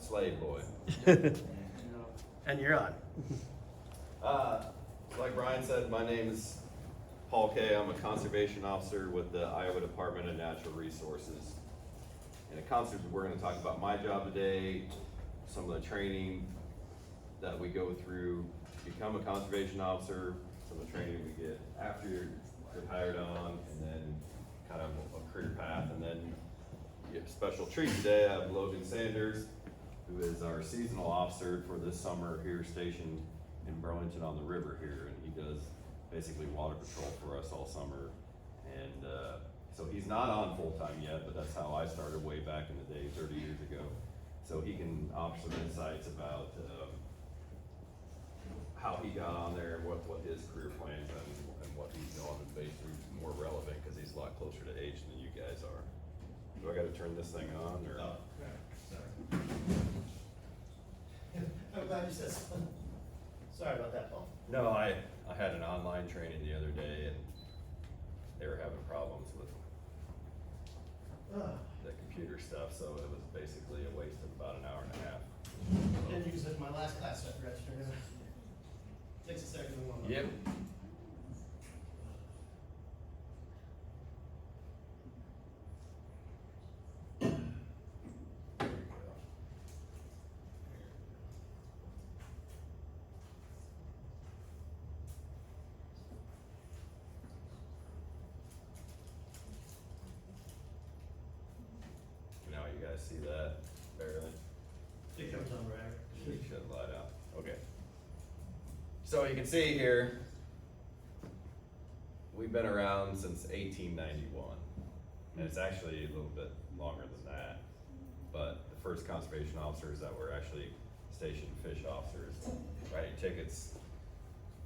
Slade boy. And you're on. Like Brian said, my name is Paul Kay. I'm a conservation officer with the Iowa Department of Natural Resources. In a concert, we're gonna talk about my job today, some of the training that we go through to become a conservation officer, some of the training we get after you're hired on, and then kind of a career path. And then you have a special treat today. I have Logan Sanders, who is our seasonal officer for this summer here stationed in Burlington on the river here, and he does basically water patrol for us all summer. And so he's not on full-time yet, but that's how I started way back in the day, 30 years ago. So he can offer some insights about how he got on there and what his career plans and what he's doing, and basically more relevant because he's a lot closer to age than you guys are. Do I gotta turn this thing on or? Oh, sorry. I'm glad you said something. Sorry about that, Paul. No, I had an online training the other day and they were having problems with the computer stuff, so it was basically a waste of about an hour and a half. Didn't use it in my last class, so I forgot to turn it on. Takes a second to warm up. Yep. Now you guys see that barely? It comes on right. We should light out. Okay. So you can see here, we've been around since 1891. And it's actually a little bit longer than that. But the first conservation officers that were actually stationed fish officers, writing tickets,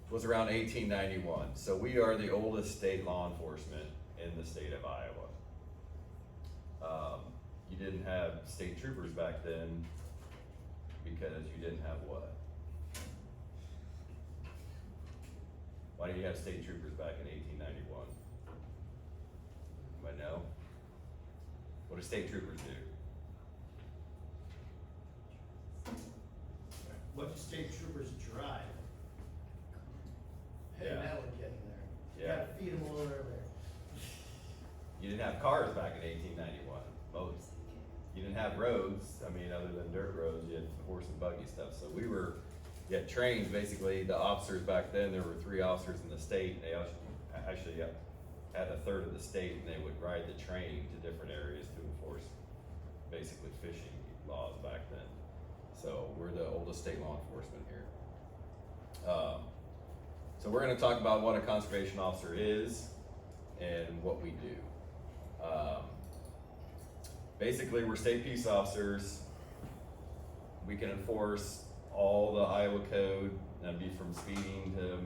was around 1891. So we are the oldest state law enforcement in the state of Iowa. You didn't have state troopers back then because you didn't have what? Why didn't you have state troopers back in 1891? Anybody know? What do state troopers do? What do state troopers drive? Hey, Yeah. now we're getting there. You Yeah. gotta feed them a little earlier. You didn't have cars back in 1891, most. You didn't have roads, I mean, other than dirt roads, you had horse and buggy stuff, so we were, you had trains, basically, the officers back then, there were 3 officers in the state, and they actually had a third of the state, and they would ride the train to different areas to enforce basically fishing laws back then. So we're the oldest state law enforcement here. So we're gonna talk about what a conservation officer is and what we do. Basically, we're state peace officers. We can enforce all the Iowa code, that'd be from speeding to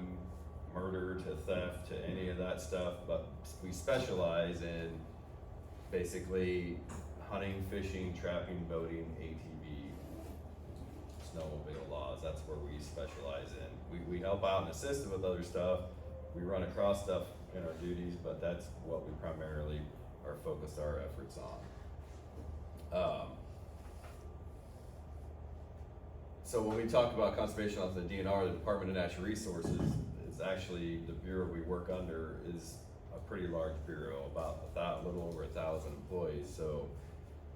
murder to theft to any of that stuff, but we specialize in basically hunting, fishing, trapping, boating, ATV, snowmobile laws. That's where we specialize in. We help out and assist with other stuff. We run across stuff in our duties, but that's what we primarily are focused our efforts on. So when we talk about conservation of the DNR, the Department of Natural Resources, is actually the bureau we work under is a pretty large bureau, about a little over 1,000 employees. So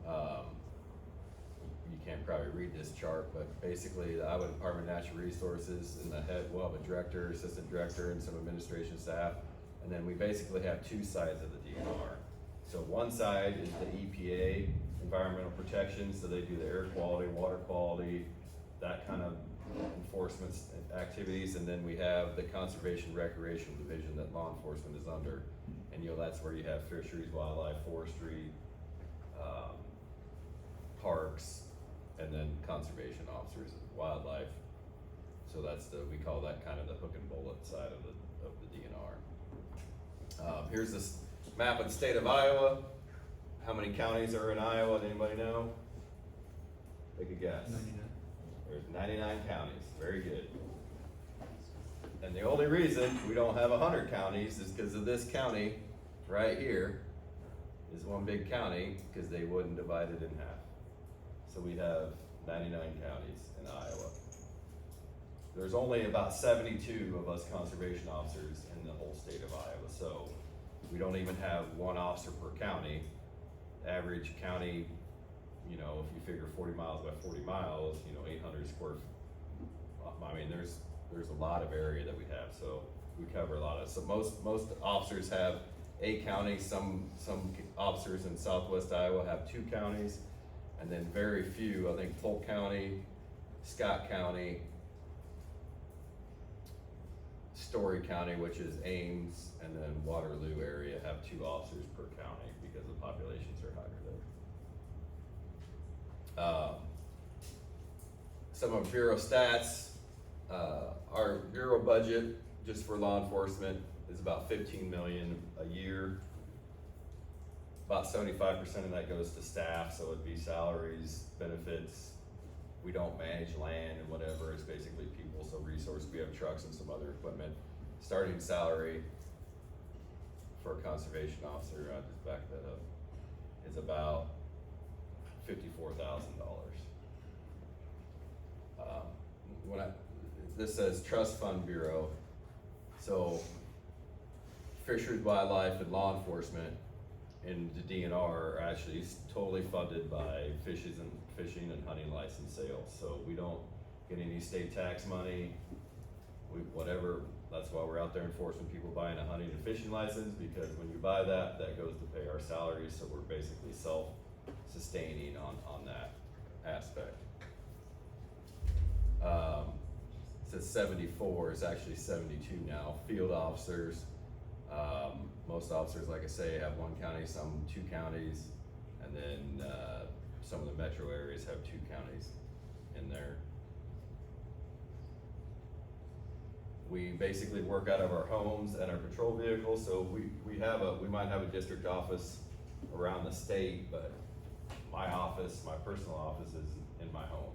you can't probably read this chart, but basically the Iowa Department of Natural Resources, and the head, we'll have a director, assistant director, and some administration staff. And then we basically have 2 sides of the DNR. So one side is the EPA, environmental protection, so they do the air quality, water quality, that kind of enforcement activities. And then we have the conservation recreation division that law enforcement is under. And that's where you have fisheries, wildlife, forestry, parks, and then conservation officers, wildlife. So that's we call that kind of the hook and bullet side of the DNR. Here's this map of the state of Iowa. How many counties are in Iowa? Anybody know? Take a guess. 99. There's 99 counties. Very good. And the only reason we don't have 100 counties is because of this county right here is one big county, because they wouldn't divide it in half. So we have 99 counties in Iowa. There's only about 72 of us conservation officers in the whole state of Iowa, so we don't even have one officer per county. Average county, you know, if you figure 40 miles by 40 miles, you know, 800 square, I mean, there's a lot of area that we have, so we cover a lot of, so most officers have a county, some officers in southwest Iowa have 2 counties, and then very few, I think Polk County, Scott County, Story County, which is Ames, and then Waterloo area have 2 officers per county because the populations are higher there. Some of Bureau stats, our Bureau budget just for law enforcement is about 15 million a year. About 75% of that goes to staff, so it'd be salaries, benefits. We don't manage land and whatever, it's basically people, so resource, we have trucks and some other equipment. Starting salary for a conservation officer, I'll just back that up, is about $54,000. This says Trust Fund Bureau, so Fisheries, Wildlife, and Law Enforcement in the DNR are actually totally funded by fishing and hunting license sales. So we don't get any state tax money, whatever, that's why we're out there enforcing people buying a hunting and fishing license, because when you buy that, that goes to pay our salaries, so we're basically self-sustaining on that aspect. It says 74, it's actually 72 now. Field officers, most officers, like I say, have 1 county, some 2 counties, and then some of the metro areas have 2 counties in there. We basically work out of our homes and our patrol vehicles, so we might have a district office around the state, but my office, my personal office is in my home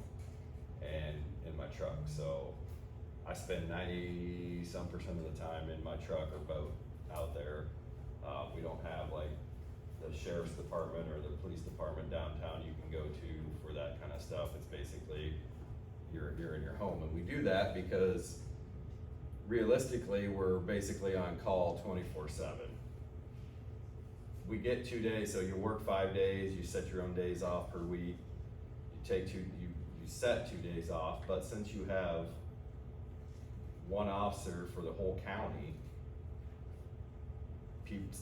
and in my truck, so I spend 90% of the time in my truck or boat out there. We don't have like the sheriff's department or the police department downtown you can go to for that kind of stuff. It's basically, you're in your home, and we do that because realistically, we're basically on call 24/7. We get 2 days, so you work 5 days, you set your own days off per week. You set 2 days off, but since you have 1 officer for the whole county,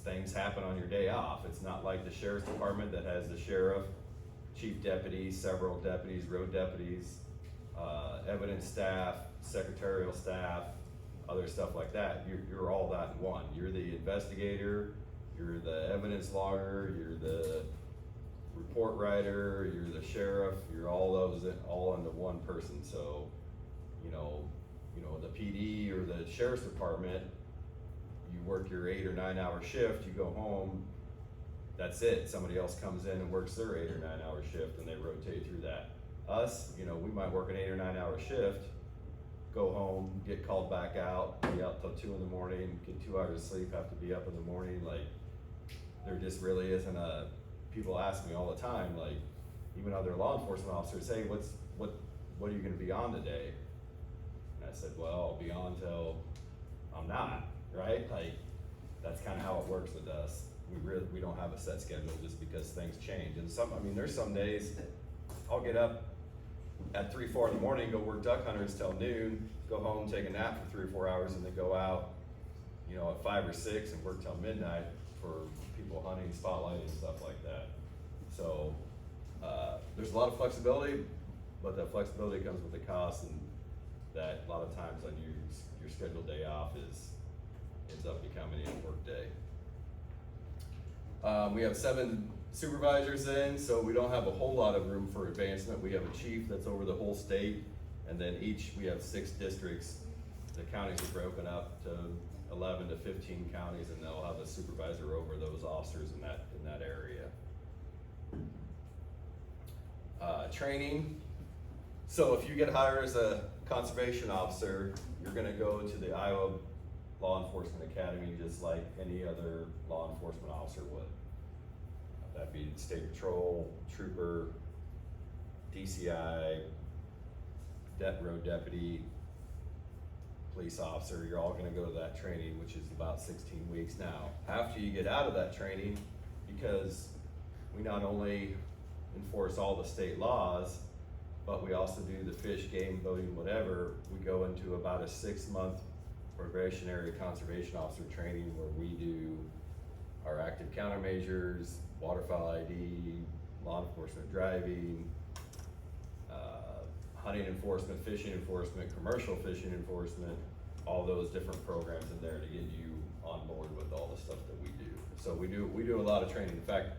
things happen on your day off. It's not like the sheriff's department that has the sheriff, chief deputy, several deputies, road deputies, evidence staff, secretarial staff, other stuff like that. You're all that in one. You're the investigator, you're the evidence logger, you're the report writer, you're the sheriff, you're all those all into one person. So, you know, the PD or the sheriff's department, you work your 8 or 9 hour shift, you go home, that's it. Somebody else comes in and works their 8 or 9 hour shift, and they rotate through that. Us, we might work an 8 or 9 hour shift, go home, get called back out, be out till 2 in the morning, get 2 hours of sleep, have to be up in the morning. Like, there just really isn't people ask me all the time, like, even other law enforcement officers, hey, what are you gonna be on today? And I said, well, I'll be on till I'm not, right? Like, that's kind of how it works with us. We don't have a set schedule just because things change. And there's some days I'll get up at 3, 4 in the morning, go work duck hunters till noon, go home, take a nap for 3 or 4 hours, and then go out, at 5 or 6 and work till midnight for people hunting, spotlighting, and stuff like that. So there's a lot of flexibility, but that flexibility comes with the cost, and that a lot of times on your scheduled day off ends up becoming a work day. We have 7 supervisors in, so we don't have a whole lot of room for advancement. We have a chief that's over the whole state, and then we have 6 districts. The counties are broken up to 11 to 15 counties, and they'll have a supervisor over those officers in that area. Training. So if you get hired as a conservation officer, you're gonna go to the Iowa Law Enforcement Academy just like any other law enforcement officer would. That'd be state patrol, trooper, DCI, road deputy, police officer, you're all gonna go to that training, which is about 16 weeks now. After you get out of that training, because we not only enforce all the state laws, but we also do the fish, game, boating, whatever, we go into about a 6-month probationary conservation officer training where we do our active countermeasures, waterfowl ID, law enforcement driving, hunting enforcement, fishing enforcement, commercial fishing enforcement, all those different programs in there to get you on board with all the stuff that we do. So we do a lot of training. In fact,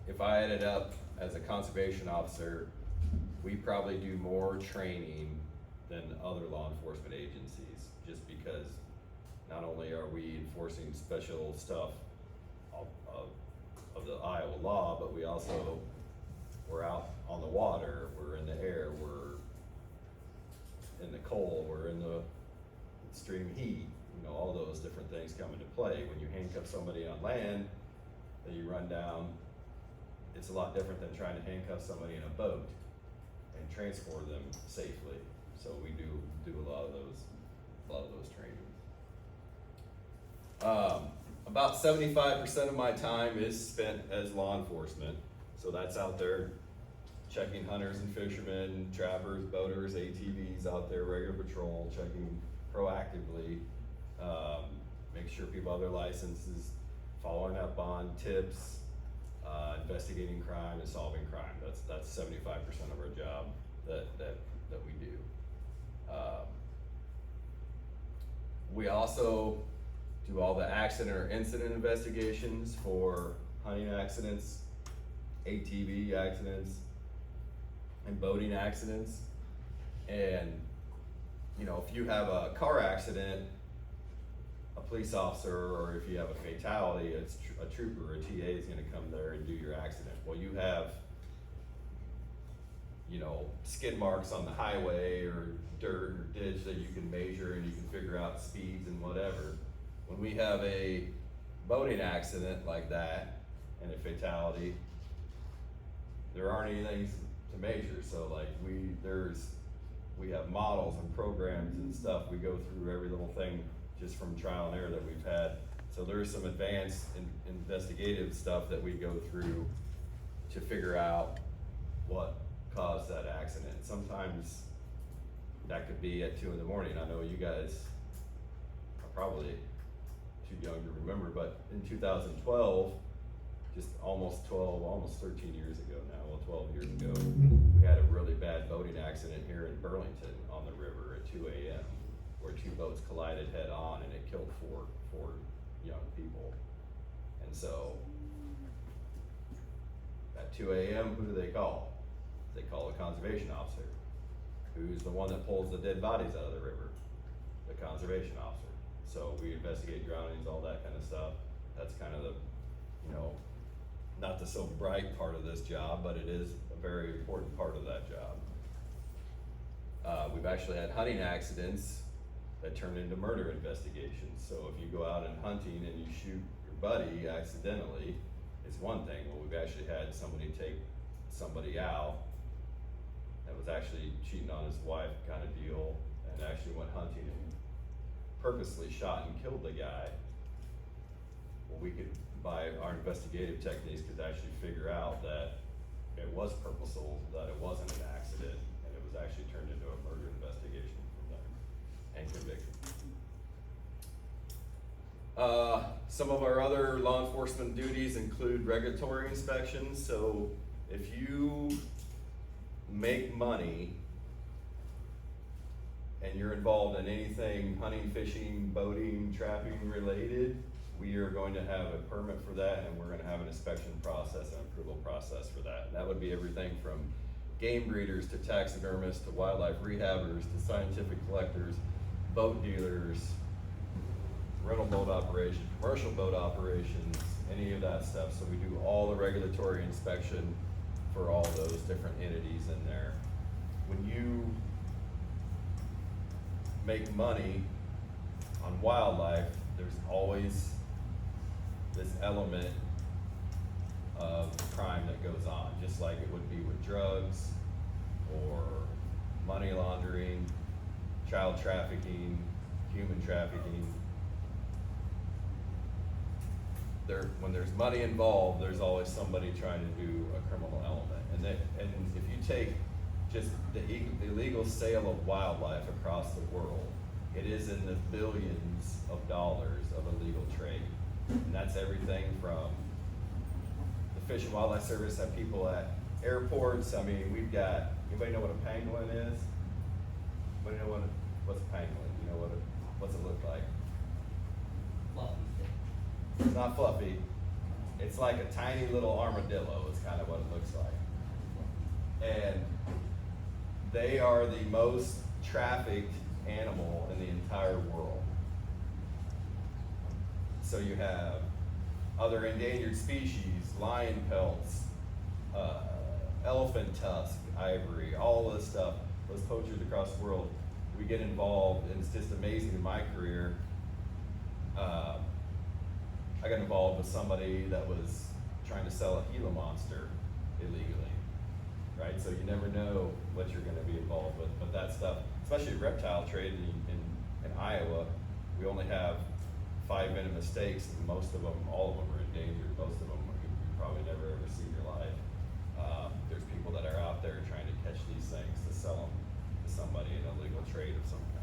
if I ended up as a conservation officer, we probably do more training than other law enforcement agencies, just because not only are we enforcing special stuff of the Iowa law, but we're out on the water, we're in the air, we're in the cold, we're in the extreme heat, all those different things come into play. When you handcuff somebody on land that you run down, it's a lot different than trying to handcuff somebody in a boat and transport them safely. So we do a lot of those trainings. About 75% of my time is spent as law enforcement. So that's out there checking hunters and fishermen, trappers, boaters, ATVs out there, regular patrol, checking proactively, make sure people have their licenses, following up on tips, investigating crime and solving crime. That's 75% of our job that we do. We also do all the accident or incident investigations for hunting accidents, ATV accidents, and boating accidents. And, if you have a car accident, a police officer, or if you have a fatality, it's a trooper or a TA is gonna come there and do your accident. Well, you have, skid marks on the highway or dirt or ditch that you can measure and you can figure out speeds and whatever. When we have a boating accident like that and a fatality, there aren't anything to measure. So like we have models and programs and stuff. We go through every little thing just from trial and error that we've had. So there's some advanced investigative stuff that we go through to figure out what caused that accident. Sometimes that could be at 2 in the morning. I know you guys are probably too young to remember, but in 2012, just almost 13 years ago now, 12 years ago, we had a really bad boating accident here in Burlington on the river at 2 a.m. where 2 boats collided head on and it killed four young people. And so at 2 a.m., who do they call? They call a conservation officer. Who's the one that pulls the dead bodies out of the river? The conservation officer. So we investigate drownings, all that kind of stuff. That's kind of the, not the so bright part of this job, but it is a very important part of that job. We've actually had hunting accidents that turn into murder investigations. So if you go out and hunting and you shoot your buddy accidentally, it's one thing. Well, we've actually had somebody take somebody out that was actually cheating on his wife kind of deal, and actually went hunting and purposely shot and killed the guy. Well, we could, by our investigative techniques, could actually figure out that it was purposeful, that it wasn't an accident, and it was actually turned into a murder investigation from there, and convicted. Some of our other law enforcement duties include regulatory inspections. So if you make money and you're involved in anything hunting, fishing, boating, trapping related, we are going to have a permit for that, and we're going to have an inspection process and approval process for that. And that would be everything from game breeders to taxidermists to wildlife rehabbers to scientific collectors, boat dealers, rental boat operations, commercial boat operations, any of that stuff. So we do all the regulatory inspection for all those different entities in there. When you make money on wildlife, there's always this element of crime that goes on, just like it would be with drugs, or money laundering, child trafficking, human trafficking. When there's money involved, there's always somebody trying to do a criminal element. And if you take just the illegal sale of wildlife across the world, it is in the billions of dollars of illegal trade. And that's everything from the Fish and Wildlife Service have people at airports. I mean, we've got, anybody know what a pangolin is? Anybody know what's a pangolin? You know what's it look like? Fluffy. It's not fluffy. It's like a tiny little armadillo is kind of what it looks like. And they are the most trafficked animal in the entire world. So you have other endangered species, lion pelts, elephant tusk, ivory, all this stuff, those poachers across the world. We get involved, and it's just amazing in my career. I got involved with somebody that was trying to sell a Gila monster illegally, right? So you never know what you're gonna be involved with, but that stuff, especially reptile trade in Iowa, we only have 5 venomous snakes, and most of them, all of them are endangered. Most of them you probably never ever see in your life. There's people that are out there trying to catch these things to sell them to somebody in a legal trade of some kind.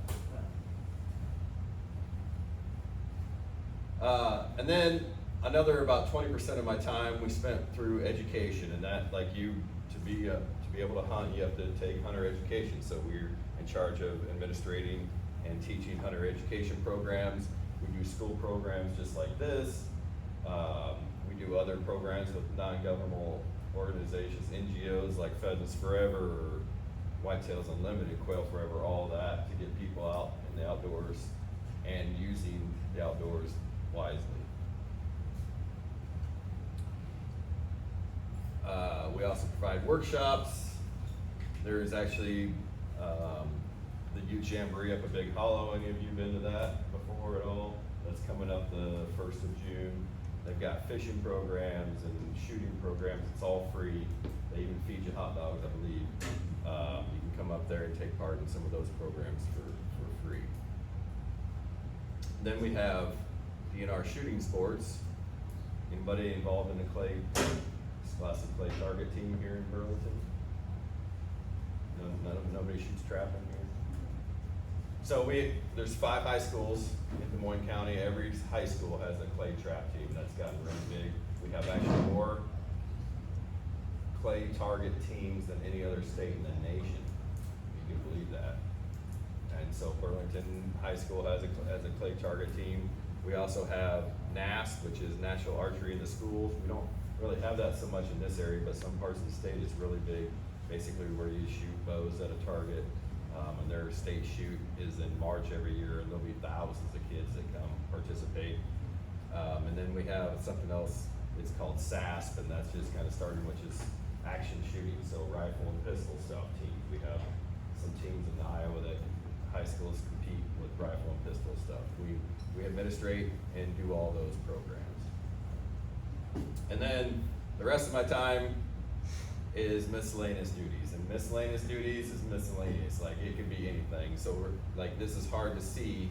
And then another about 20% of my time we spent through education, and that, like you, to be able to hunt, you have to take hunter education. So we're in charge of administrating and teaching hunter education programs. We do school programs just like this. We do other programs with non-governmental organizations, NGOs like Pheasants Forever or Whitetails Unlimited, Quail Forever, all that, to get people out in the outdoors and using the outdoors wisely. We also provide workshops. There is actually the Youth Jamboree up at Big Hollow. Any of you been to that before at all? That's coming up the 1st of June. They've got fishing programs and shooting programs. It's all free. They even feed you hot dogs, I believe. You can come up there and take part in some of those programs for free. Then we have DNR shooting sports. Anybody involved in the Scholastic Clay Target team here in Burlington? Nobody shoots trap in here? So there's 5 high schools in Des Moines County. Every high school has a clay trap team that's gotten really big. We have actually more clay target teams than any other state in the nation. You can believe that. And so Burlington High School has a clay target team. We also have NASP, which is Natural Archery in the Schools. We don't really have that so much in this area, but some parts of the state is really big. Basically where you shoot bows at a target, and their state shoot is in March every year, and there'll be thousands of kids that come participate. And then we have something else, it's called SASP, and that's just kind of starting, which is action shooting, so rifle and pistol stuff teams. We have some teams in Iowa that high schools compete with rifle and pistol stuff. We administrate and do all those programs. And then the rest of my time is miscellaneous duties, and miscellaneous duties is miscellaneous, like it could be anything. So this is hard to see,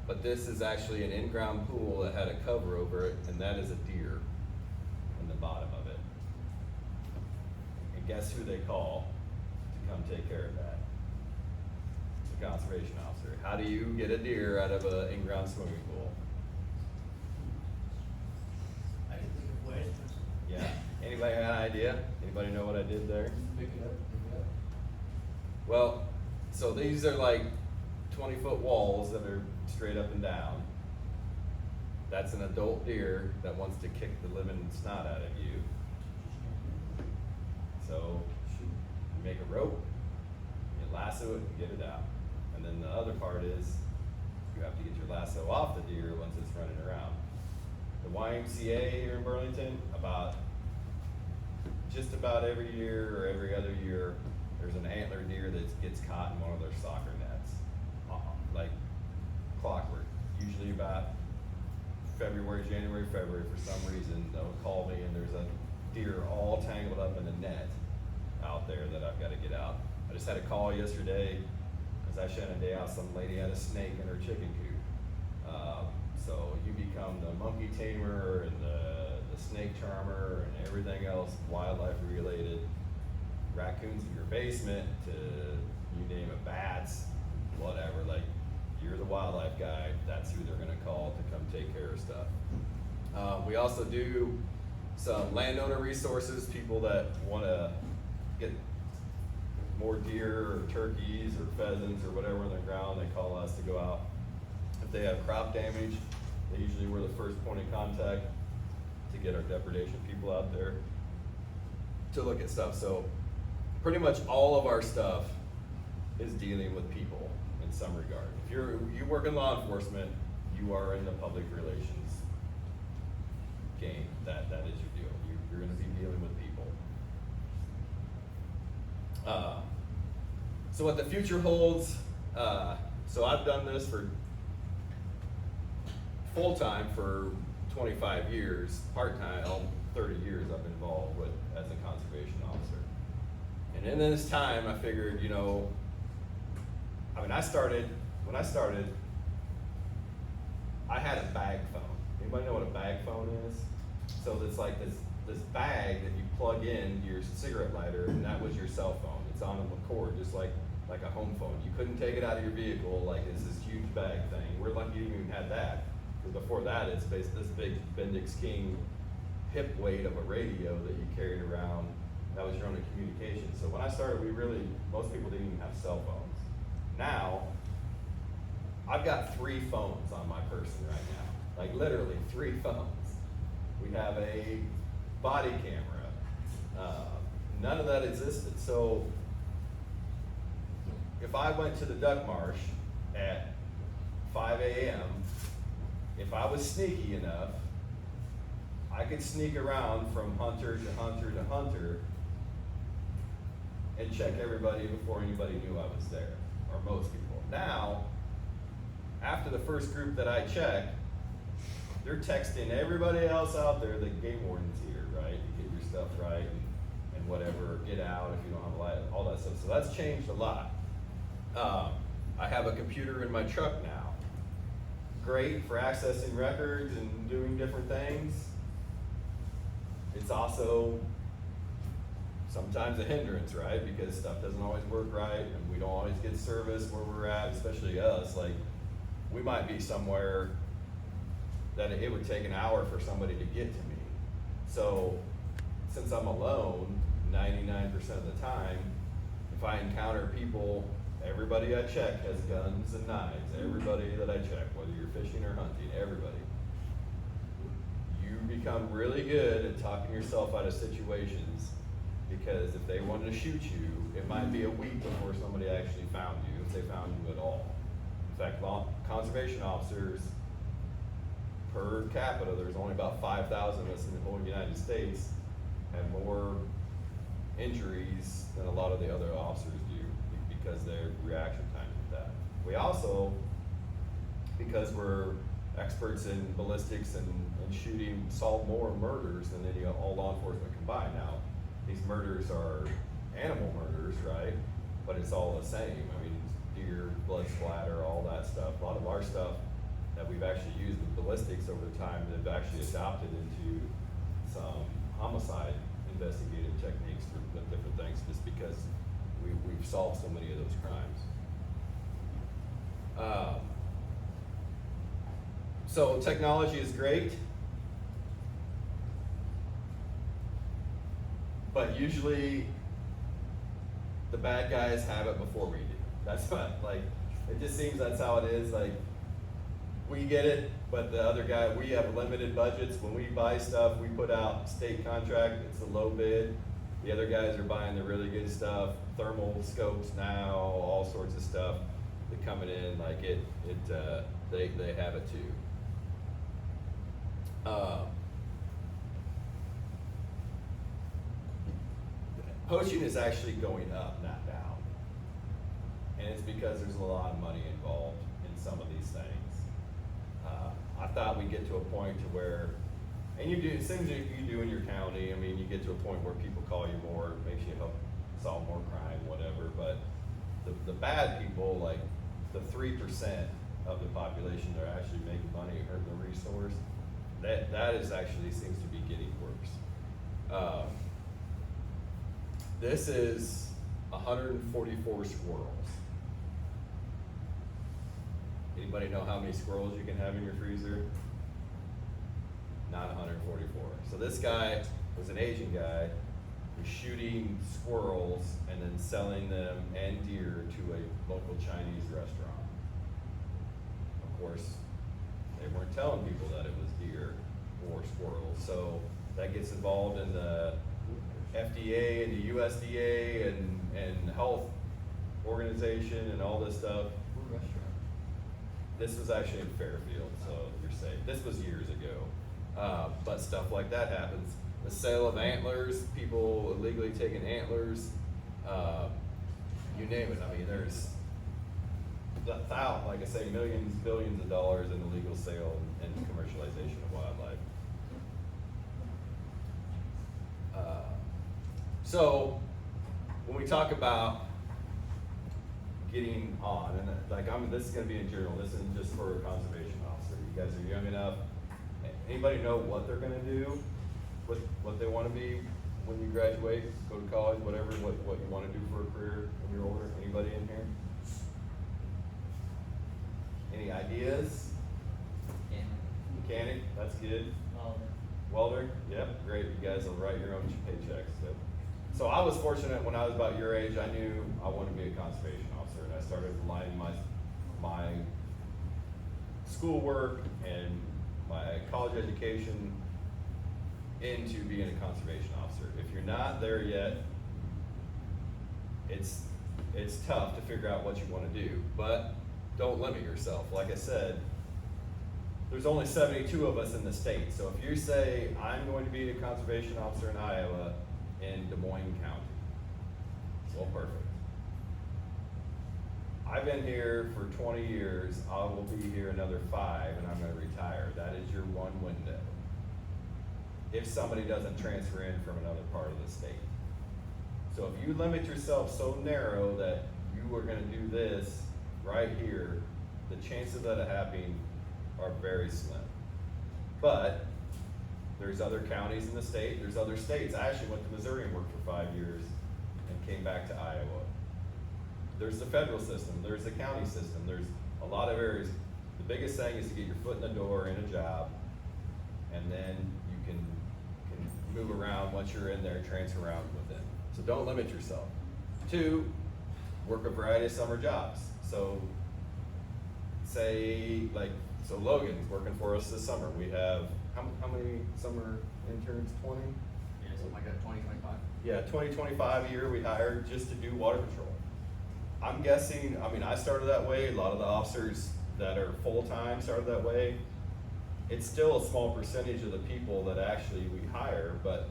but this is actually an in-ground pool that had a cover over it, and that is a deer in the bottom of it. And guess who they call to come take care of that? The conservation officer. How do you get a deer out of an in-ground swimming pool? I can think of ways. Yeah. Anybody got an idea? Anybody know what I did there? Pick it up. Well, so these are like 20-foot walls that are straight up and down. That's an adult deer that wants to kick the living snot out of you. So you make a rope, you lasso it, and get it out. And then the other part is you have to get your lasso off the deer once it's running around. The YMCA here in Burlington, just about every year or every other year, there's an antler deer that gets caught in one of their soccer nets, like clockwork. Usually about January, February, for some reason, they'll call me and there's a deer all tangled up in a net. out there that I've gotta get out. I just had a call yesterday, as I shut a day out, some lady had a snake in her chicken coop. So you become the monkey tamer and the snake charmer and everything else wildlife related. Raccoons in your basement to, you name it, bats, whatever, like, you're the wildlife guy, that's who they're gonna call to come take care of stuff. We also do some landowner resources, people that wanna get more deer or turkeys or pheasants or whatever in the ground, they call us to go out. If they have crop damage, they usually we're the first point of contact to get our depredation people out there to look at stuff. So pretty much all of our stuff is dealing with people in some regard. If you work in law enforcement, you are in the public relations game. That is your deal. You're gonna be dealing with people. So what the future holds, so I've done this for full-time for 25 years, part-time, 30 years I've been involved with as a conservation officer. And in this time, I figured, when I started, I had a bag phone. Anybody know what a bag phone is? So it's like this bag that you plug in your cigarette lighter, and that was your cell phone. It's on a cord, just like a home phone. You couldn't take it out of your vehicle like it's this huge bag thing. We're lucky you even had that. Because before that, it's based this big Bendix King hip weight of a radio that you carried around. That was your only communication. So when I started, most people didn't even have cell phones. Now, I've got 3 phones on my person right now. Like literally 3 phones. We have a body camera. None of that existed. So if I went to the duck marsh at 5 a.m., if I was sneaky enough, I could sneak around from hunter to hunter to hunter and check everybody before anybody knew I was there, or most people. Now, after the first group that I check, they're texting everybody else out there that game warden's here, right? You get your stuff right and whatever, get out if you don't have a light, all that stuff. So that's changed a lot. I have a computer in my truck now. Great for accessing records and doing different things. It's also sometimes a hindrance, right? Because stuff doesn't always work right, and we don't always get service where we're at, especially us. Like, we might be somewhere that it would take an hour for somebody to get to me. So, since I'm alone, 99% of the time, if I encounter people, everybody I check has guns and knives. Everybody that I check, whether you're fishing or hunting, everybody. You become really good at talking yourself out of situations, because if they wanted to shoot you, it might be a week before somebody actually found you, if they found you at all. In fact, conservation officers per capita, there's only about 5,000 of us in the whole United States, have more injuries than a lot of the other officers do, because their reaction time to that. We also, because we're experts in ballistics and shooting, solve more murders than all law enforcement combined. Now, these murders are animal murders, right? But it's all the same. I mean, deer, blood splatter, all that stuff. A lot of our stuff that we've actually used with ballistics over time, they've actually adopted into some homicide investigative techniques with different things, just because we've solved so many of those crimes. So technology is great, but usually the bad guys have it before we do. That's what, like, it just seems that's how it is. Like, we get it, but the other guy, we have limited budgets. When we buy stuff, we put out state contract, it's a low bid. The other guys are buying the really good stuff, thermal scopes now, all sorts of stuff. They're coming in, like they have it too. Poaching is actually going up, not down. And it's because there's a lot of money involved in some of these things. I thought we'd get to a point to where, and you do things that you do in your county. I mean, you get to a point where people call you more, it makes you help solve more crime, whatever, but the bad people, like the 3% of the population that are actually making money hurting the resource, that is actually seems to be getting worse. This is 144 squirrels. Anybody know how many squirrels you can have in your freezer? Not 144. So this guy was an Asian guy who's shooting squirrels and then selling them and deer to a local Chinese restaurant. Of course, they weren't telling people that it was deer or squirrels. So that gets involved in the FDA and the USDA and health organization and all this stuff. This was actually in Fairfield, so you're safe. This was years ago. But stuff like that happens. The sale of antlers, people illegally taking antlers, you name it. I mean, there's like I say, millions, billions of dollars in illegal sale and commercialization of wildlife. So when we talk about getting on, and this is going to be in general, this isn't just for a conservation officer. You guys are young enough. Anybody know what they're going to do? What they want to be when you graduate, go to college, whatever, what you want to do for a career when you're older? Anybody in here? Any ideas? Mechanic, that's good. Welder, yep, great. You guys will write your own paychecks. Yep. So I was fortunate when I was about your age, I knew I wanted to be a conservation officer, and I started aligning my schoolwork and my college education into being a conservation officer. If you're not there yet, it's tough to figure out what you want to do, but don't limit yourself. Like I said, there's only 72 of us in the state, so if you say, I'm going to be a conservation officer in Iowa in Des Moines County, well, perfect. I've been here for 20 years, I will be here another 5, and I'm gonna retire. That is your one window. If somebody doesn't transfer in from another part of the state. So if you limit yourself so narrow that you are gonna do this right here, the chances of that happening are very slim. But there's other counties in the state, there's other states. I actually went to Missouri and worked for 5 years and came back to Iowa. There's the federal system, there's the county system, there's a lot of areas. The biggest thing is to get your foot in the door in a job, and then you can move around once you're in there, transfer around within. So don't limit yourself. 2, work a variety of summer jobs. So say, so Logan's working for us this summer. We have, how many summer interns, 20? Yeah, something like that, 2025. Yeah, 2025 a year we hired just to do water control. I'm guessing, I started that way, a lot of the officers that are full-time started that way. It's still a small percentage of the people that actually we hire, but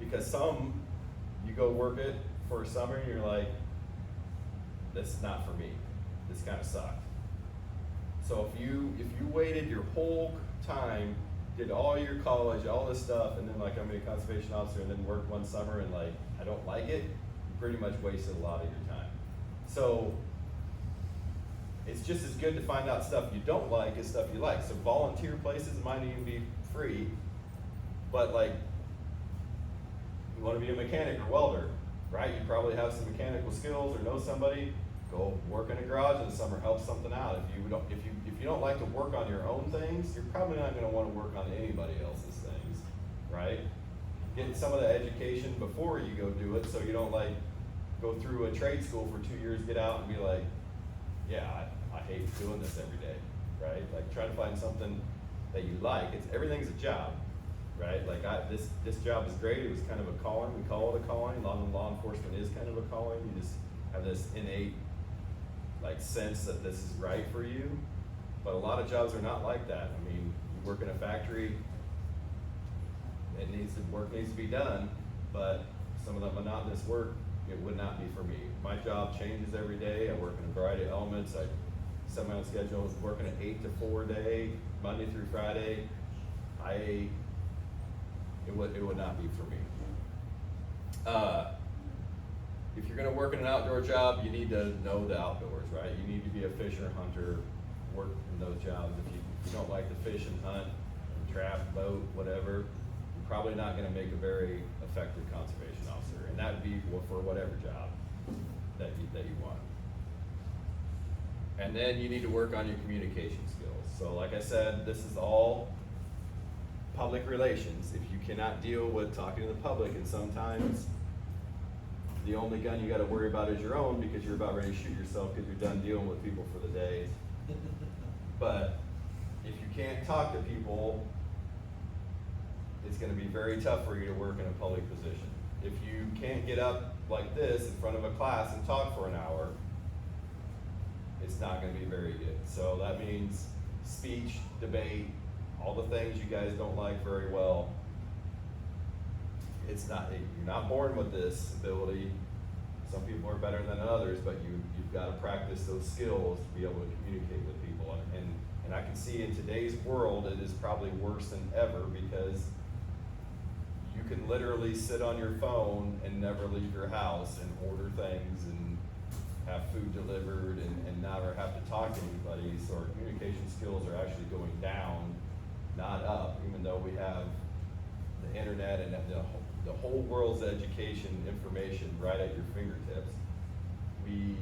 because some, you go work it for a summer and you're like, that's not for me, this kind of sucked. So if you waited your whole time, did all your college, all this stuff, and then I'm gonna be a conservation officer and then work one summer and I don't like it, you pretty much wasted a lot of your time. So it's just as good to find out stuff you don't like as stuff you like. So volunteer places might even be free, but you want to be a mechanic or welder, right? You probably have some mechanical skills or know somebody. Go work in a garage in the summer, help something out. If you don't like to work on your own things, you're probably not going to want to work on anybody else's things, right? Get some of the education before you go do it, so you don't go through a trade school for 2 years, get out and be like, yeah, I hate doing this every day, right? Try to find something that you like. Everything's a job, right? This job is great. It was kind of a calling. We call it a calling. Law enforcement is kind of a calling. You just have this innate sense that this is right for you. But a lot of jobs are not like that. You work in a factory, work needs to be done, but some of the monotonous work, it would not be for me. My job changes every day. I work in a variety of elements. I set my own schedule. I was working an 8 to 4 day, Monday through Friday. It would not be for me. if you're gonna work in an outdoor job, you need to know the outdoors, right? You need to be a fisher, hunter, work in those jobs. If you don't like to fish and hunt, and trap, boat, whatever, you're probably not gonna make a very effective conservation officer, and that would be for whatever job that you want. And then you need to work on your communication skills. So like I said, this is all public relations. If you cannot deal with talking to the public, and sometimes the only gun you gotta worry about is your own, because you're about ready to shoot yourself because you're done dealing with people for the day. But if you can't talk to people, it's gonna be very tough for you to work in a public position. If you can't get up like this in front of a class and talk for an hour, it's not gonna be very good. So that means speech, debate, all the things you guys don't like very well. You're not born with this ability. Some people are better than others, but you've gotta practice those skills to be able to communicate with people. And I can see in today's world, it is probably worse than ever, because you can literally sit on your phone and never leave your house and order things and have food delivered and never have to talk to anybody. So our communication skills are actually going down, not up, even though we have the internet and the whole world's education information right at your fingertips. We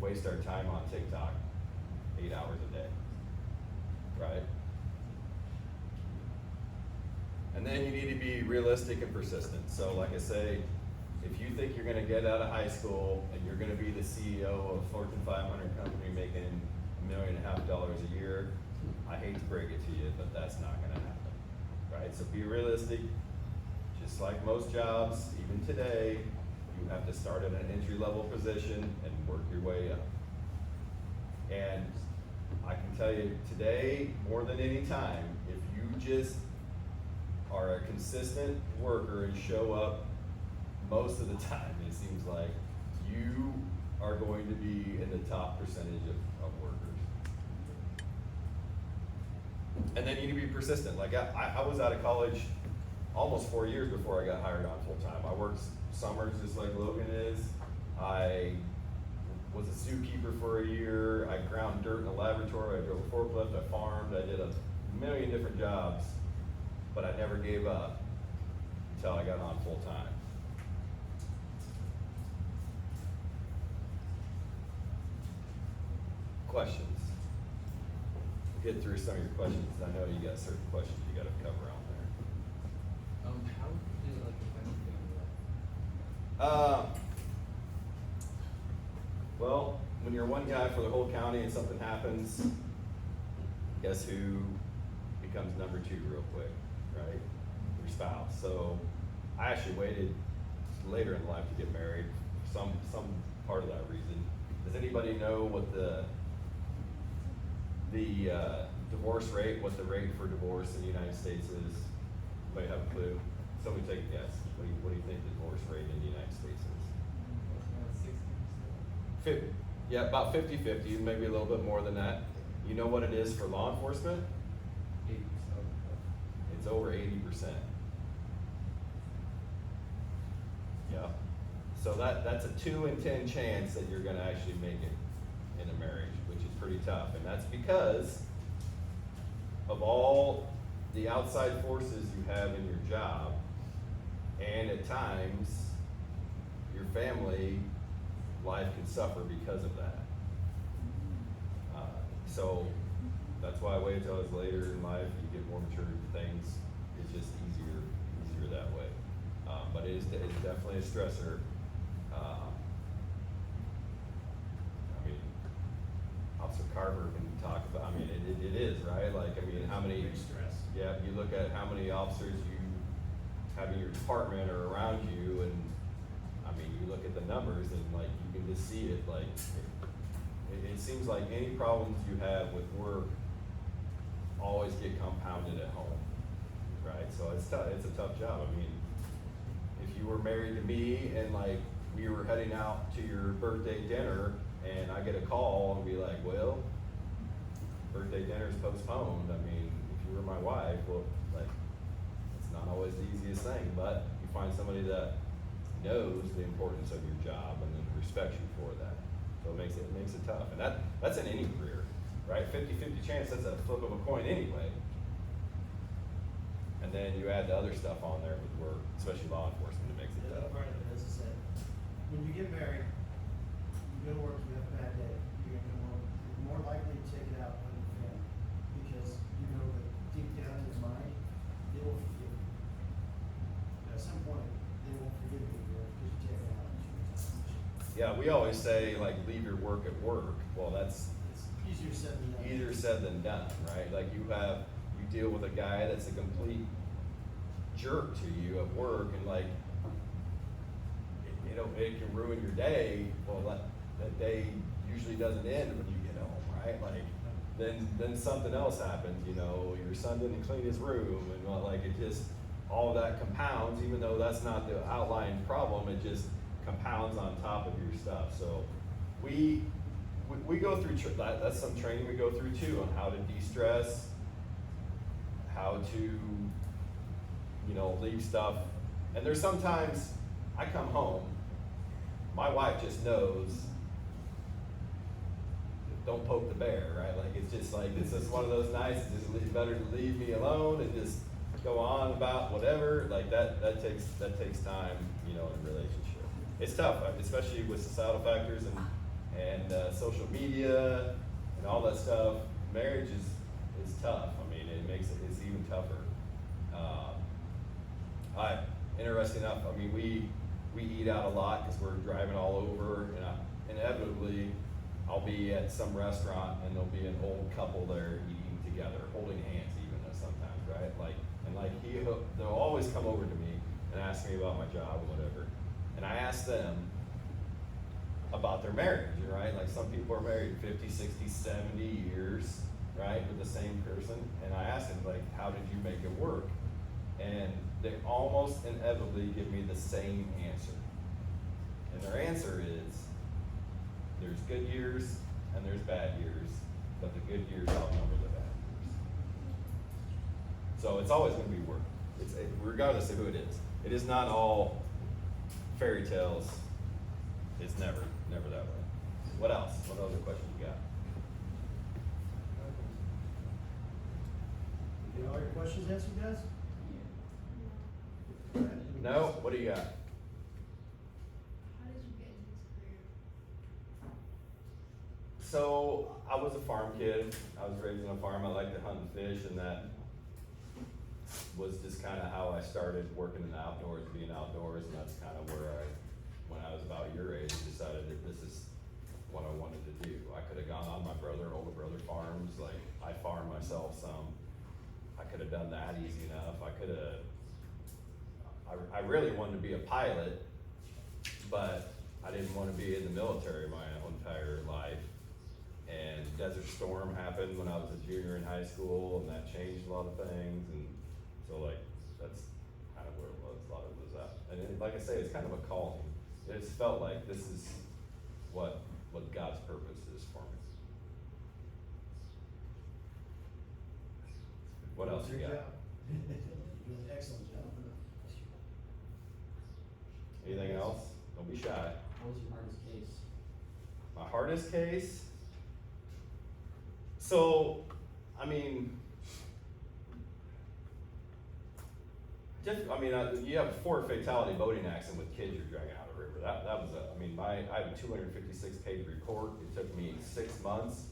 waste our time on TikTok 8 hours a day, right? And then you need to be realistic and persistent. So like I say, if you think you're gonna get out of high school and you're gonna be the CEO of a Fortune 500 company making $1.5 million a year, I hate to break it to you, but that's not gonna happen, right? So be realistic. Just like most jobs, even today, you have to start at an entry-level position and work your way up. And I can tell you today, more than any time, if you just are a consistent worker and show up most of the time, it seems like you are going to be in the top percentage of workers. And then you need to be persistent. Like I was out of college almost 4 years before I got hired on full time. I worked summers just like Logan is. I was a zookeeper for a year. I ground dirt in a laboratory. I drove a forklift. I farmed. I did a million different jobs, but I never gave up until I got on full time. Questions? We'll get through some of your questions. I know you got certain questions you got to cover on there. How did like affect your family life? Well, when you're one guy for the whole county and something happens, guess who becomes number two real quick, right? Your spouse. So I actually waited later in life to get married, some part of that reason. Does anybody know what the divorce rate, what the rate for divorce in the United States is? Anybody have a clue? Somebody take a guess. What do you think the divorce rate in the United States is? 60%. About 50-50, maybe a little bit more than that. You know what it is for law enforcement? 80%. It's over 80%. Yeah. So that's a 2 in 10 chance that you're gonna actually make it in a marriage, which is pretty tough. And that's because of all the outside forces you have in your job, and at times, your family life can suffer because of that. So that's why I wait until it's later in life, you get more mature to things, it's just easier that way. But it's definitely a stressor. I mean, Officer Carver can talk about, I mean, it is, right? Like, I mean, how many, Big stress. yeah, you look at how many officers you have in your department or around you, and I mean, you look at the numbers and like, you can just see it, like, it seems like any problems you have with work always get compounded at home, right? So it's tough, it's a tough job. I mean, if you were married to me and like, we were heading out to your birthday dinner and I get a call and be like, well, birthday dinner's postponed. I mean, if you were my wife, well, like, it's not always the easiest thing, but you find somebody that knows the importance of your job and then respects you for that. So it makes it tough, and that's in any career, right? 50-50 chance, that's a flip of a coin anyway. And then you add the other stuff on there with work, especially law enforcement, it makes it The other tough. part of it, as I said, when you get married, you go to work, you have a bad day, you're more likely to take it out on your family, because you know that deep down in your mind, they will forgive you. At some point, they won't forgive you, because you take it out on your Yeah, we always say, like, leave your work at work. Well, that's It's easier said than done. easier said than done, right? Like, you deal with a guy that's a complete jerk to you at work, and like, it can ruin your day. Well, that day usually doesn't end when you get home, right? Like, then something else happens, your son didn't clean his room, and like, it just, all of that compounds, even though that's not the outlying problem, it just compounds on top of your stuff. So we go through, that's some training we go through too, on how to de-stress, how to, leave stuff. And there's sometimes I come home, my wife just knows, don't poke the bear, right? Like, it's just one of those nights, it's just better to leave me alone and just go on about whatever. Like, that takes time, in a relationship. It's tough, especially with societal factors and social media and all that stuff. Marriage is tough. I mean, it's even tougher. Interesting enough, I mean, we eat out a lot because we're driving all over, and inevitably, I'll be at some restaurant and there'll be an old couple there eating together, holding hands even sometimes, right? They'll always come over to me and ask me about my job or whatever. And I ask them about their marriage, right? Like, some people are married 50, 60, 70 years, right, with the same person. And I ask them, like, how did you make it work? And they almost inevitably give me the same answer. And their answer is, there's good years and there's bad years, but the good years outnumber the bad years. So it's always going to be work. Regardless of who it is. It is not all fairy tales. It's never that way. What else? What other questions you got? You get all your questions answered, guys? No? What do you got? How did you get into this career? So, I was a farm kid. I was raised on a farm. I liked to hunt and fish, and that was just kind of how I started working in the outdoors, being outdoors, and that's kind of where when I was about your age, decided that this is what I wanted to do. I could have gone on my older brother farms, like, I farmed myself some. I could have done that easy enough. I really wanted to be a pilot, but I didn't want to be in the military my entire life. And Desert Storm happened when I was a junior in high school, and that changed a lot of things. And so, like, that's kind of where it was. A lot of it was that. And like I say, it's kind of a calling. It just felt like this is what God's purpose is for me. What else you Good got? job. You did an excellent job. Anything else? Don't be shy. What was your hardest case? My hardest case? So, I mean, you have a 4 fatality boating accident with kids you're dragging out of the river. That was I have a 256-page report. It took me 6 months.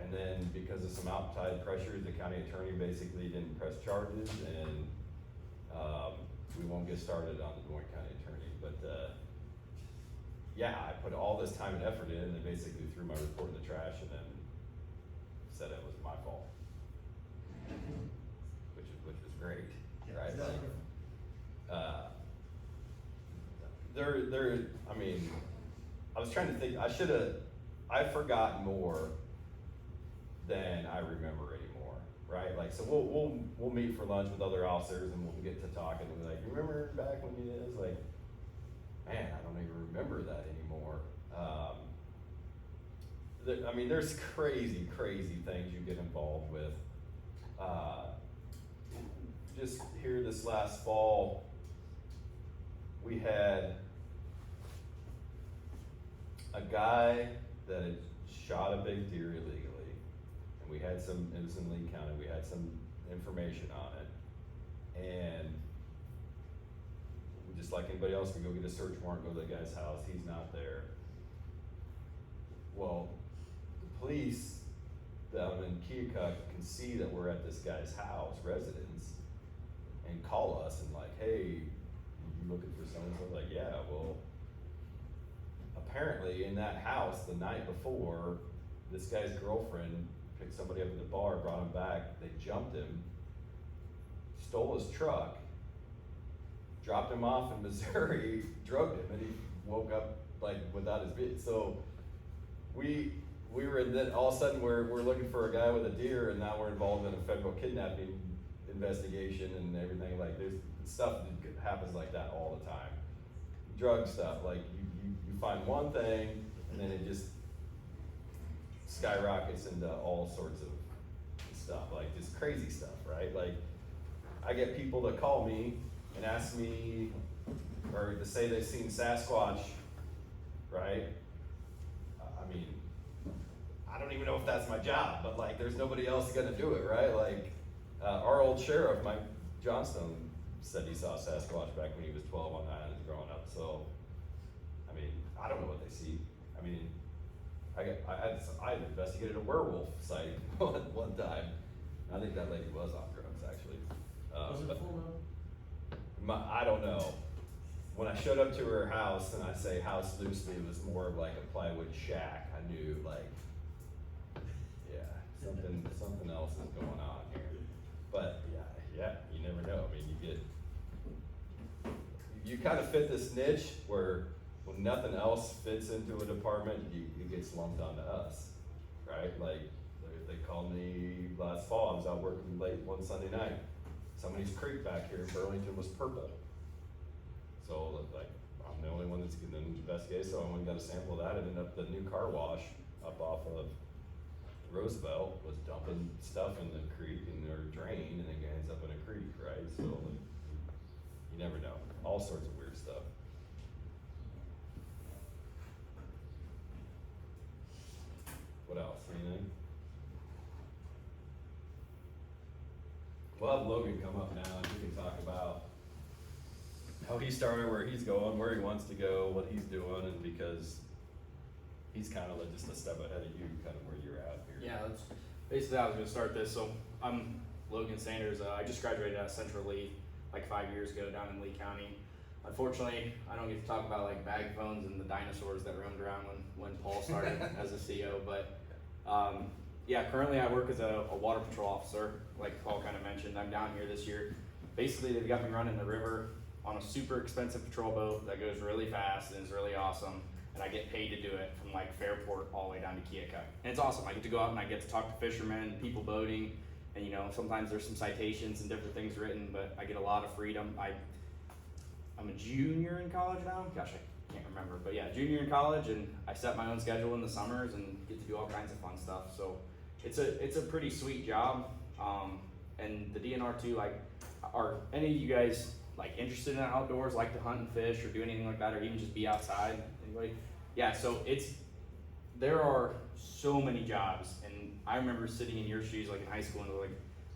And then because of some outside pressures, the county attorney basically didn't press charges, and we won't get started on the Des Moines County attorney. But yeah, I put all this time and effort in, and they basically threw my report in the trash and then said it was my fault, which is great, right? I was trying to think. I forgot more than I remember anymore, right? Like, so we'll meet for lunch with other officers, and we'll get to talking, and we're like, you remember back when you did this? Like, man, I don't even remember that anymore. There's crazy things you get involved with. Just here this last fall, we had a guy that had shot a big deer illegally, and we had some, it was in Lee County, we had some information on it, and just like anybody else can go get a search warrant, go to the guy's house, he's not there. Well, the police down in Keokuk can see that we're at this guy's house, residence, and call us and like, hey, you looking for so-and-so? Like, yeah, well, apparently in that house the night before, this guy's girlfriend picked somebody up at the bar, brought him back, they jumped him, stole his truck, dropped him off in Missouri, drugged him, and he woke up like without his vehicle. So we were in that, all of a sudden we're looking for a guy with a deer, and now we're involved in a federal kidnapping investigation and everything. Like there's stuff that happens like that all the time. Drug stuff, like you find one thing and then it just skyrockets into all sorts of stuff, like just crazy stuff, right? Like I get people that call me and ask me, or to say they've seen Sasquatch, right? I mean, I don't even know if that's my job, but like there's nobody else gonna do it, right? Like our old sheriff, Mike Johnstone, said he saw Sasquatch back when he was 12 on islands growing up. So, I mean, I don't know what they see. I mean, I investigated a werewolf site one time. I think that lady was on drugs, actually. Was it But full moon? I don't know. When I showed up to her house, and I say house loosely, it was more of like a plywood shack. I knew, like, yeah, something else is going on here. But yeah, you never know. I mean, you kind of fit this niche where when nothing else fits into a department, it gets lumped onto us, right? Like they called me last fall. I was out working late one Sunday night. Somebody's creek back here in Burlington was purple. So like I'm the only one that's going to investigate. So I went and got a sample of that. And ended up the new car wash up off of Roosevelt was dumping stuff in the creek in their drain, and it ends up in a creek, right? So like, you never know. All sorts of weird stuff. What else? Anything? We'll have Logan come up now and we can talk about how he started, where he's going, where he wants to go, what he's doing, and because he's kind of just a step ahead of you, kind of where you're at here. Yeah, that's basically how I was gonna start this. So I'm Logan Sanders. I just graduated out of Central Lee like 5 years ago down in Lee County. Unfortunately, I don't get to talk about like bag phones and the dinosaurs that roamed around when Paul started as a CO. But yeah, currently I work as a water patrol officer, like Paul kind of mentioned. I'm down here this year. Basically, they've got me running the river on a super expensive patrol boat that goes really fast and is really awesome. And I get paid to do it from like Fairport all the way down to Keokuk. And it's awesome. I get to go out and I get to talk to fishermen, people boating, and you know, sometimes there's some citations and different things written, but I get a lot of freedom. I'm a junior in college now. Gosh, I can't remember, but yeah, junior in college, and I set my own schedule in the summers and get to do all kinds of fun stuff. So it's a pretty sweet job. And the DNR too, like, are any of you guys like interested in the outdoors, like to hunt and fish or do anything like that, or even just be outside? Anybody? Yeah, so there are so many jobs, and I remember sitting in your shoes like in high school and like,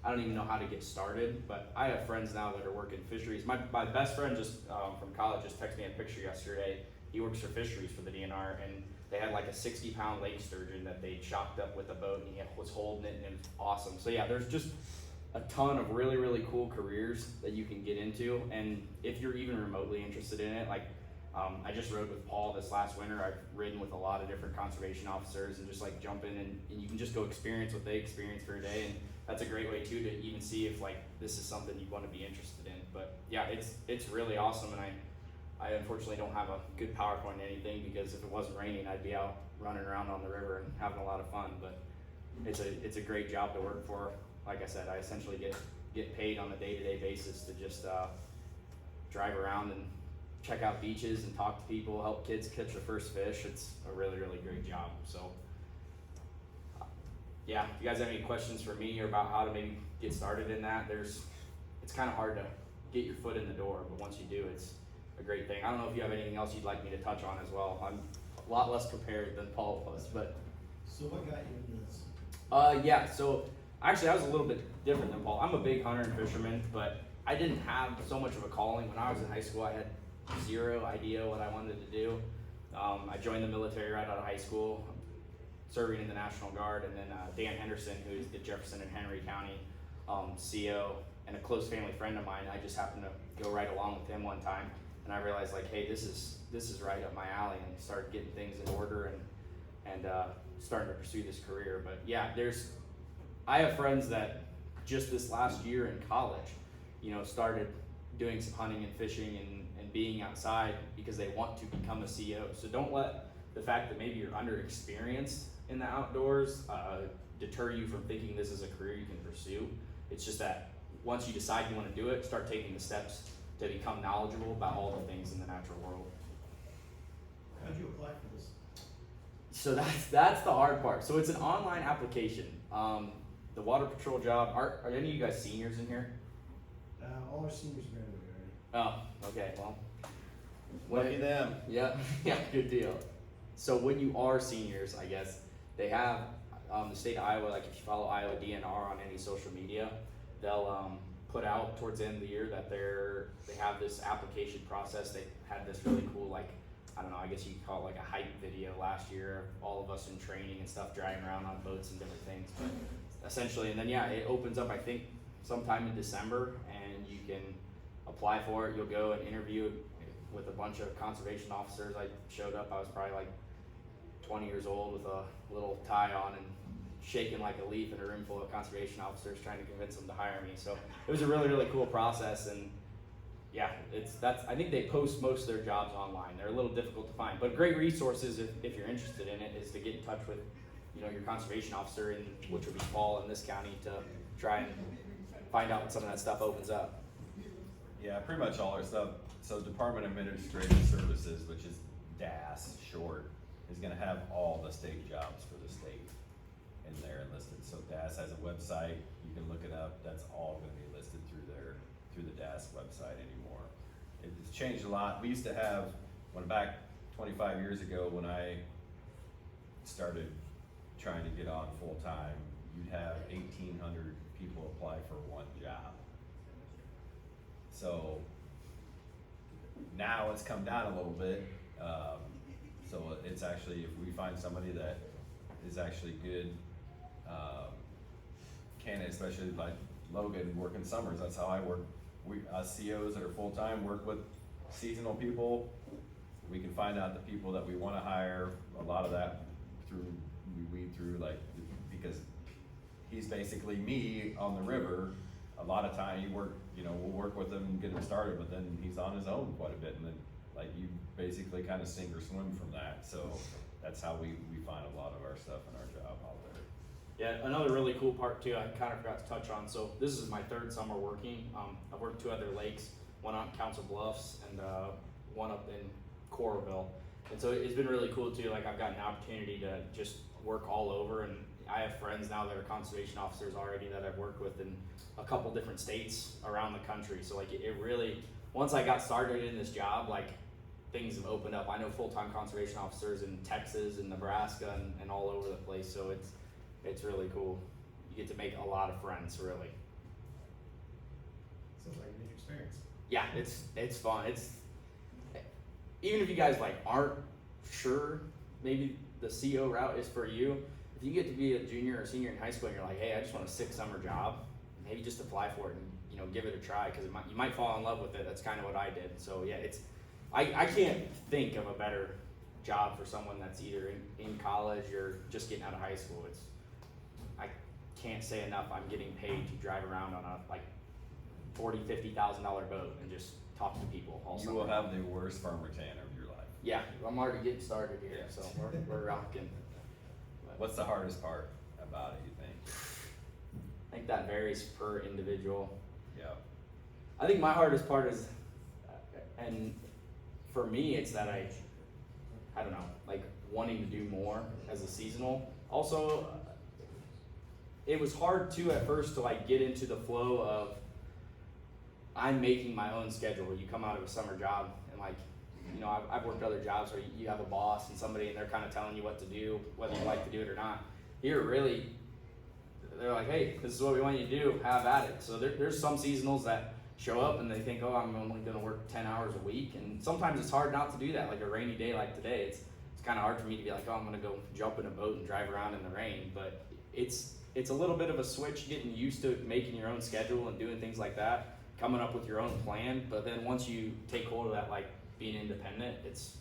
I don't even know how to get started, but I have friends now that are working fisheries. My best friend just from college just texted me a picture yesterday. He works for fisheries for the DNR, and they had like a 60-pound lake sturgeon that they chopped up with a boat, and he was holding it, and it was awesome. So yeah, there's just a ton of really, really cool careers that you can get into, and if you're even remotely interested in it, like I just rode with Paul this last winter. I've ridden with a lot of different conservation officers and just like jump in and you can just go experience what they experience for a day, and that's a great way too to even see if like this is something you want to be interested in. But yeah, it's really awesome, and I unfortunately don't have a good PowerPoint or anything, because if it wasn't raining I'd be out running around on the river and having a lot of fun. But it's a great job to work for. Like I said, I essentially get paid on a day-to-day basis to just drive around and check out beaches and talk to people, help kids catch their first fish. It's a really, really great job. So yeah, if you guys have any questions for me or about how to maybe get started in that, it's kind of hard to get your foot in the door, but once you do, a great thing. I don't know if you have anything else you'd like me to touch on as well. I'm a lot less prepared than Paul was, but So what got you into this? yeah, so actually I was a little bit different than Paul. I'm a big hunter and fisherman, but I didn't have so much of a calling. When I was in high school, I had zero idea what I wanted to do. I joined the military right out of high school, serving in the National Guard, and then Dan Henderson, who's the Jefferson and Henry County CO, and a close family friend of mine. I just happened to go right along with him one time, and I realized like, hey, this is right up my alley, and started getting things in order and starting to pursue this career. But yeah, I have friends that just this last year in college, you know, started doing some hunting and fishing and being outside because they want to become a CO. So don't let the fact that maybe you're underexperienced in the outdoors deter you from thinking this is a career you can pursue. It's just that once you decide you want to do it, start taking the steps to become knowledgeable about all the things in the natural world. How'd you apply for this? So that's the hard part. So it's an online application. The water patrol job. Are any of you guys seniors in here? All our seniors graduated already. Oh, okay. Well, Lucky them. Yeah, yeah, good deal. So when you are seniors, I guess they have the state of Iowa. Like if you follow Iowa DNR on any social media, they'll put out towards the end of the year that they have this application process. They had this really cool, like, I don't know, I guess you could call it like a hype video last year, all of us in training and stuff, driving around on boats and different things. But essentially, and then yeah, it opens up, I think, sometime in December, and you can apply for it. You'll go and interview with a bunch of conservation officers. I showed up, I was probably like 20 years old with a little tie on and shaking like a leaf in a room full of conservation officers trying to convince them to hire me. So it was a really, really cool process, and yeah, I think they post most of their jobs online. They're a little difficult to find, but great resources if you're interested in it is to get in touch with, you know, your conservation officer, which would be Paul in this county, to try and find out when some of that stuff opens up. Yeah, pretty much all our stuff. So Department of Administrative Services, which is DAS short, is gonna have all the state jobs for the state in there listed. So DAS has a website, you can look it up, that's all gonna be listed through the DAS website anymore. It's changed a lot. We used to have, back 25 years ago when I started trying to get on full time, you'd have 1,800 people apply for one job. So now it's come down a little bit. So it's actually, if we find somebody that is actually good candidate, especially like Logan working summers, that's how I work. Us COs that are full time work with seasonal people. We can find out the people that we want to hire. A lot of that we weed through, like, because he's basically me on the river. A lot of time we'll work with him and get him started, but then he's on his own quite a bit, and then like you basically kind of sink or swim from that. So that's how we find a lot of our stuff in our job out there. Yeah, another really cool part too, I kind of forgot to touch on. So this is my third summer working. I've worked 2 other lakes, one on Council Bluffs and one up in Coralville. And so it's been really cool too. Like I've gotten an opportunity to just work all over, and I have friends now that are conservation officers already that I've worked with in a couple different states around the country. So like it really, once I got started in this job, like things have opened up. I know full-time conservation officers in Texas and Nebraska and all over the place. So it's really cool. You get to make a lot of friends, really. Sounds like a neat experience. Yeah, it's fun. It's, even if you guys like aren't sure, maybe the CO route is for you. If you get to be a junior or senior in high school and you're like, hey, I just want a 6-summer job, maybe just apply for it and give it a try, because you might fall in love with it. That's kind of what I did. So yeah, I can't think of a better job for someone that's either in college or just getting out of high school. I can't say enough. I'm getting paid to drive around on a like $40,000-$50,000 boat and just talk to people all You summer. will have the worst farmer tan of your life. Yeah, I'm already getting started here, so we're rocking. What's the hardest part about it, you think? I think that varies per individual. Yeah. I think my hardest part is, and for me, it's that I don't know, like wanting to do more as a seasonal. Also, it was hard too at first to like get into the flow of I'm making my own schedule. You come out of a summer job and And like, you know, I've worked other jobs where you have a boss and somebody and they're kind of telling you what to do, whether you like to do it or not. Here, really, they're like, hey, this is what we want you to do, have at it. So there's some seasonals that show up and they think, oh, I'm only gonna work 10 hours a week. And sometimes it's hard not to do that. Like a rainy day like today, it's kind of hard for me to be like, oh, I'm gonna go jump in a boat and drive around in the rain. But it's a little bit of a switch, getting used to making your own schedule and doing things like that, coming up with your own plan. But then once you take hold of that, like being independent, it's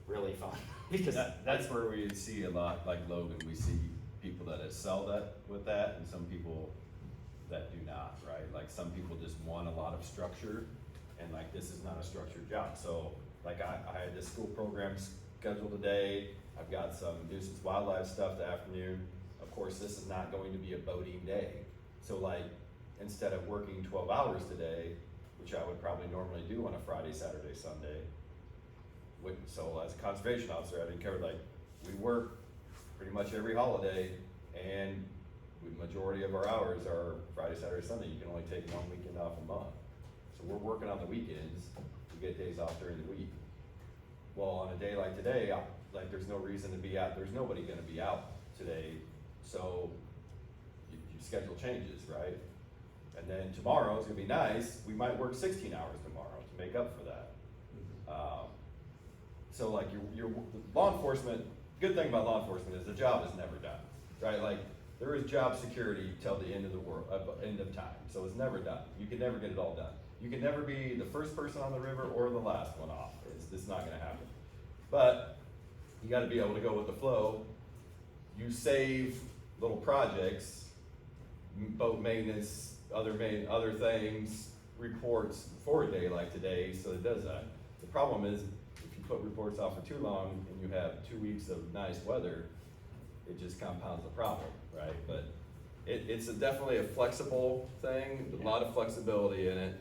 really fun. Because That's where we see a lot, like Logan, we see people that excel that with that, and some people that do not, right? Like some people just want a lot of structure, and like this is not a structured job. So like I had this school program scheduled today. I've got some nuisance wildlife stuff the afternoon. Of course, this is not going to be a boating day. So like instead of working 12 hours today, which I would probably normally do on a Friday, Saturday, Sunday. So as a conservation officer, I didn't cover, like, we work pretty much every holiday, and the majority of our hours are Friday, Saturday, Sunday. You can only take one weekend off a month. So we're working on the weekends, we get days off during the week. Well, on a day like today, like there's no reason to be out, there's nobody gonna be out today, so your schedule changes, right? And then tomorrow's gonna be nice, we might work 16 hours tomorrow to make up for that. So like your law enforcement, good thing about law enforcement is the job is never done, right? Like there is job security till the end of the world, end of time, so it's never done. You can never get it all done. You can never be the first person on the river or the last one off. It's not gonna happen. But you gotta be able to go with the flow. You save little projects, boat maintenance, other things, reports for a day like today, so it does that. The problem is, if you put reports off for too long and you have 2 weeks of nice weather, it just compounds the problem, right? But it's definitely a flexible thing, a lot of flexibility in it,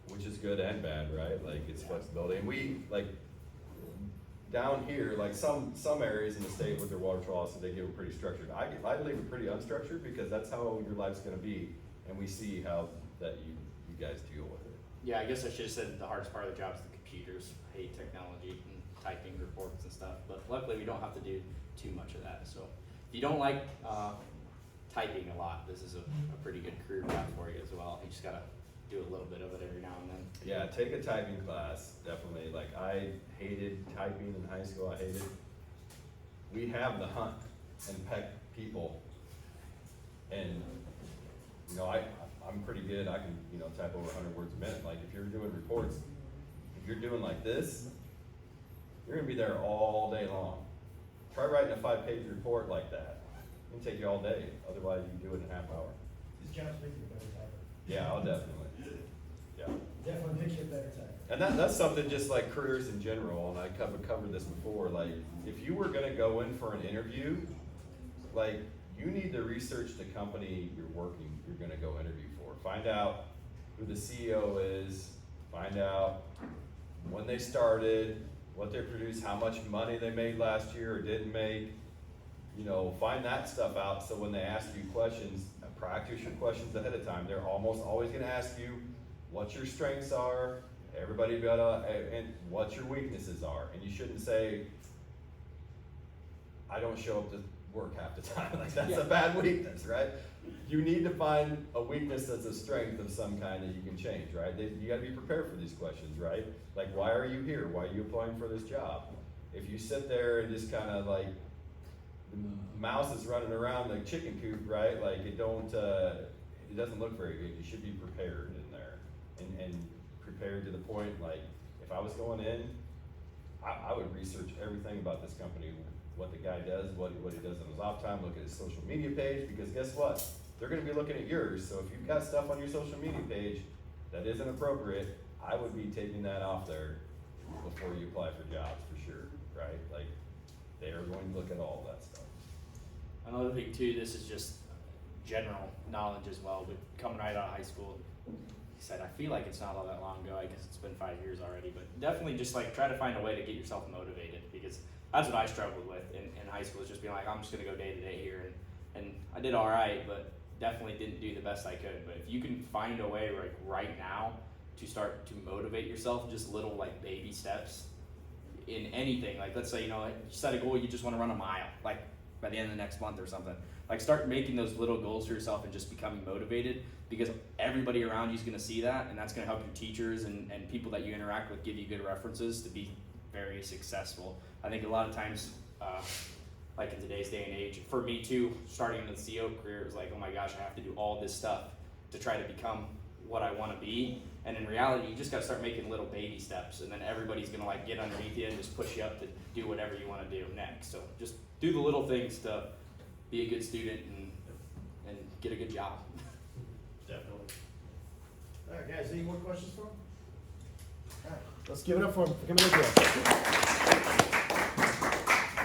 which is good and bad, right? Like it's flexibility, and we, like, down here, like some areas in the state with their water trawls, so they give it pretty structured. I leave it pretty unstructured because that's how your life's gonna be, and we see how that you guys deal with it. yeah, I guess I should have said the hardest part of the job is the computers. I hate technology and typing reports and stuff, but luckily we don't have to do too much of that. So if you don't like typing a lot, this is a pretty good career path for you as well. You just gotta do a little bit of it every now and then. Yeah, take a typing class, definitely. Like I hated typing in high school, I hated. We have the hunt and peck people, and you know, I'm pretty good. I can, you know, type over 100 words a minute. Like if you're doing reports, if you're doing like this, you're gonna be there all day long. Try writing a 5-page report like that. It'll take you all day. Otherwise, you do it in a half hour. This job's making you a better typer. Yeah, I'll definitely. Yeah. Definitely make you a better typer. And that's something just like careers in general, and I covered this before, like, if you were gonna go in for an interview, like, you need to research the company you're gonna go interview for. Find out who the CEO is, find out when they started, what they produced, how much money they made last year or didn't make. You know, find that stuff out, so when they ask you questions, practice your questions ahead of time. They're almost always gonna ask you what your strengths are, everybody and what your weaknesses are. And you shouldn't say, I don't show up to work half the time. Like that's a bad weakness, right? You need to find a weakness that's a strength of some kind that you can change, right? You gotta be prepared for these questions, right? Like, why are you here? Why are you applying for this job? If you sit there and just kind of like, the mouse is running around like chicken coop, right? Like it doesn't look very good. You should be prepared in there, and prepared to the point, like, if I was going in, I would research everything about this company, what the guy does, what he does on his off time, look at his social media page, because guess what? They're gonna be looking at yours, so if you've got stuff on your social media page that isn't appropriate, I would be taking that off there before you apply for jobs, for sure, right? Like, they are going to look at all that stuff. Another thing too, this is just general knowledge as well, but coming right out of high school, he said, I feel like it's not all that long ago, I guess it's been 5 years already, but definitely just like try to find a way to get yourself motivated, because that's what I struggled with in high school, is just being like, I'm just gonna go day to day here, and I did all right, but definitely didn't do the best I could. But if you can find a way, like right now, to start to motivate yourself, just little like baby steps in anything. Like let's say, you set a goal, you just want to run a mile, like by the end of the next month or something. Like start making those little goals for yourself and just becoming motivated, because everybody around you is going to see that, and that's going to help your teachers and people that you interact with give you good references to be very successful. I think a lot of times, like in today's day and age, for me too, starting in the CO career, is like, oh my gosh, I have to do all this stuff to try to become what I want to be. And in reality, you just got to start making little baby steps, and then everybody's going to like get underneath you and just push you up to do whatever you want to do next. So just do the little things to be a good student and get a good job. Definitely. All right, guys, any more questions for him? All right. Let's give it up for him for coming in here.